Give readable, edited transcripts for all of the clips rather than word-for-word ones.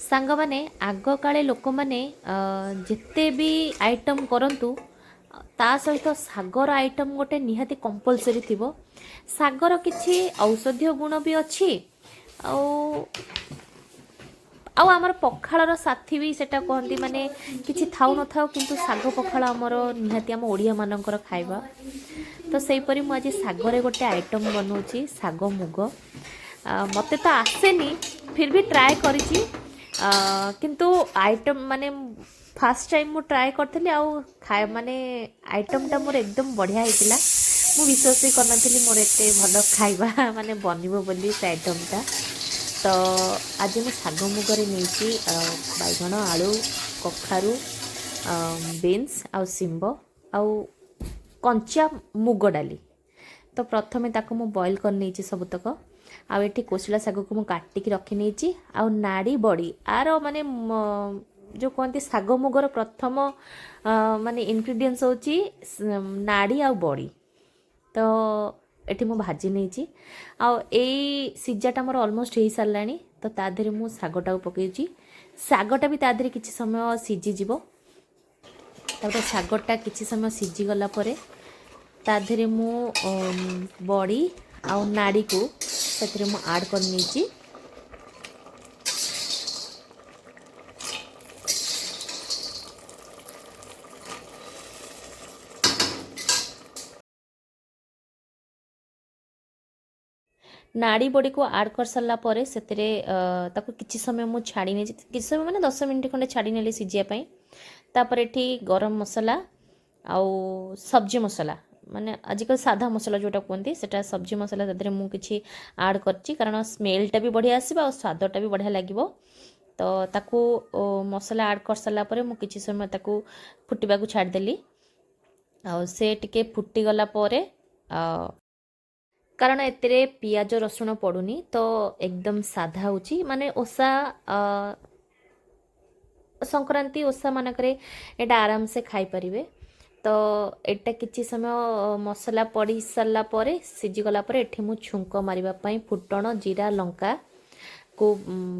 सांग माने आग काले लोक माने जिते भी आइटम करंतु ता सहित सागर आइटम गोटे निहाती कंपलसरी थिबो। सागर किछि औषधीय गुण भी अछि आउ आउ आमर पखाळर साथी भी सेटा कहंती माने किछि थाउ न थाउ किंतु साग पखाळ आमर निहाती आम ओडिया मानकर खाइबा। तो सेहीपरि मु आज सागरे गोटे आइटम बनाऊँगी साग मुग। मते तो आसेनी फिर भी ट्राए करिछि किंतु आइटम माने फास्ट टाइम मु ट्राए करथली आउ खाए माने आइटमटा मोर एकदम बढ़िया होइतिला। मु विश्वास ही करनथली मोर एते भल खाइबा माने बनिबो बोली से आइटमटा। तो आज मु साग मुगरे नेछि बाइगण आलू कखारू बीन्स आउ सिंब आउ कंचा मुग डाली। तो प्रथमे ताको मु बॉईल कर नेछि सबुतक आउ एठी कोसला साग को मु काटिकी रखी नेछि आउ नाड़ी बड़ी आर माने जो कहते साग मुगर प्रथम माने इनग्रेडिएंट्स होची नाड़ी आउ बड़ी। तो एठी मु भाजी नेछि आउ एई सिजाटा मोर ऑलमोस्ट हो सारलानी। तो ता देहरे मु सागटा पकेछि सागटा भी ता देहरे किछि समय सिझी जिवो। तापर सागटा किछि समय सिझी गला परे ता देहरे मु बड़ी आउ नाड़ी को सेथिरे मु ऐड कर नेछि। नाड़ी बड़ी को ऐड कर सारा पर से किसी समय मुझे छाड़ी नहीं किसी समय मैंने 10 मिनट खंडे छाड़ी नेली सिझापी। तापर एठी गरम मसला आउ सब्जी मसला माने आजिकल साधा मसला जोटा कहते सेटा सब्जी मसला तादरे मु किछि ऐड करछि कारण स्मेलटा भी बढ़िया आसीबा और स्वादटा भी बढ़िया लागिबो। तो ताकू मसला ऐड कर सारा पर मु किछि समय ताकू फुटिबा को छाड़ देली आउ से टिके फुटी गला परे कारण एतिरे पियाज रसुण पड़ुनी तो एकदम साधा होची माने ओसा संक्रांति ओसा मानकरे एटा आराम से खाई परिवे। तो एटा किछि समय मसला पड़ी सारला परे सिझी गला परे एठी मु छुंक मारिबा पई फुटण जीरा लंका को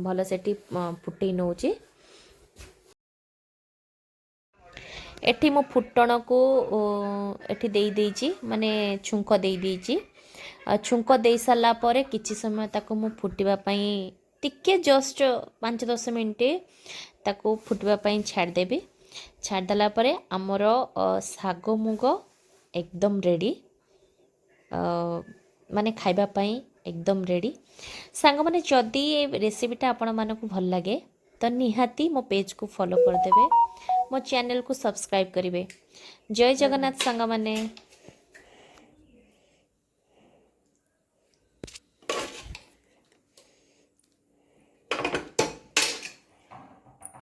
भल सेठी फुटई नउची। एठी मु फुटण को एठी देई देइची माने छुंक देई देइची। छुंक दे सारा पर किछि समय ताको मु फुटिबा पई टिके जस्ट 5-10 मिनट ताको फुटिबा पई छाड़ देबी। छाड़ देला परे हमर साग मुग एकदम रेडी माने खाइबा पई एकदम रेडी। सांग माने जदी ए रेसिपीटा आपण मानकु भल लागे तो निहाती मो पेज को फॉलो कर देबे मो चैनल को सब्सक्राइब करिवे। जय जगन्नाथ सांग माने।